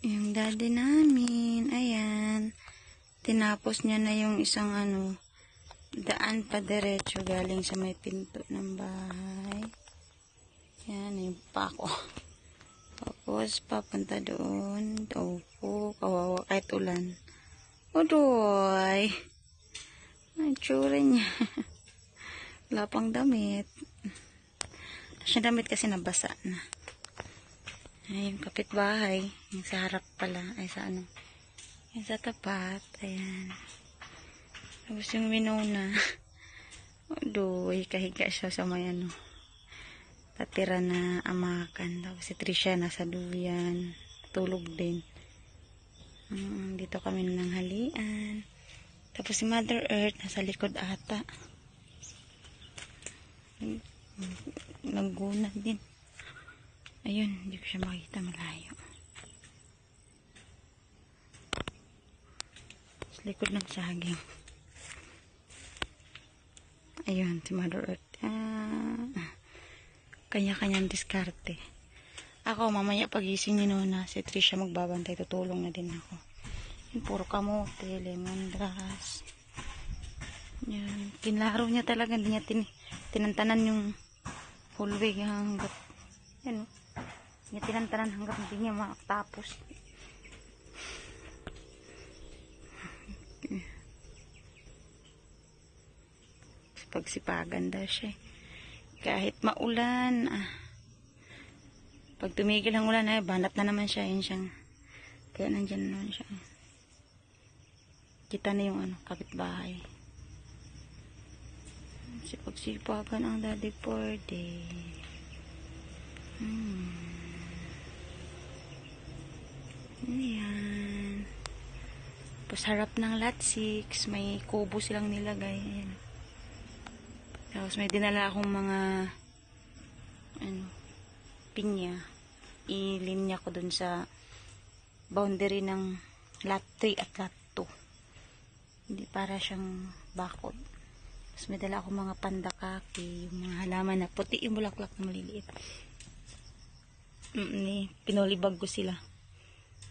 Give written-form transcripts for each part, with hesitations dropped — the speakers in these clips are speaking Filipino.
Yung daddy namin, ayan. Tinapos niya na yung isang daan pa diretso galing sa may pinto ng bahay. Yan, yung pako. Tapos, papunta doon. Opo, kawawa kahit ulan. Odoy! Ang tsura niya. Wala pang damit. Yung damit kasi nabasa na. Ay, yung kapitbahay. Yung sa harap pala. Ay, sa yung sa tapat. Ayan. Tapos yung Winona. Odoy, kahiga siya sa may tatira na amakan. Tapos si Trisha nasa duyan. Tulog din. Dito kami nang halian. Tapos si Mother Earth nasa likod ata. Naggunat din. Ayun, hindi ko siya makita malayo. Sa likod ng saging. Ayun, si Mother Earth. Kanya-kanyang diskarte. Ako, mamaya pagising ni Nona, si Trisha magbabantay, tutulong na din ako. Yung puro kamote, lemongrass. Yan. Kinlaro niya talaga, hindi niya tinantanan yung hallway hanggat, yan, hindi niya tinantanan hanggat hindi niya makatapos. Pagsipagan daw siya. Kahit maulan, pag tumigil ang ulan, banat na naman siya. Yun siyang, kaya nandyan naman siya. Kita na yung kapitbahay. Sipagsipagan ang daddy party. Ayan. Tapos harap ng lot 6, may kubo silang nilagay. Ayan. Tapos may dinala akong mga pinya. Ilinya ko dun sa boundary ng lot 3 at lot 2. Hindi para siyang bakod. Tapos may dala akong mga pandakaki, yung mga halaman na puti yung bulaklak na maliliit. Pinolibag ko sila.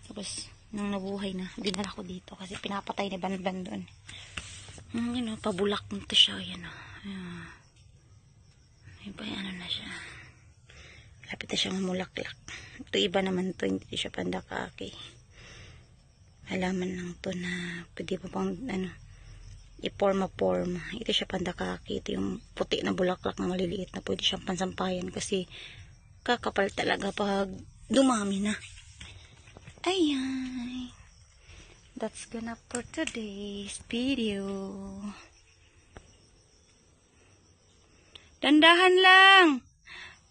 Tapos nang nabuhay na, dinala ko dito kasi pinapatay ni Banban doon. Pabulak nito siya. Yan iba na siya. Lapit na siya mamulaklak. Ito iba naman to, hindi siya pandakaki. Halaman lang to na pwede pa pang i-forma. Ito siya pandakaki. Ito yung puti na bulaklak na maliliit na pwede siyang pansampayan kasi kakapal talaga pag dumami na. Ayan. That's gonna for today's video. Dandahan lang.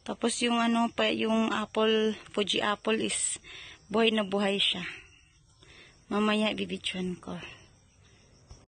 Tapos yung yung apple, Fuji apple is buhay na buhay siya. Mamaya ibibidyohan ko.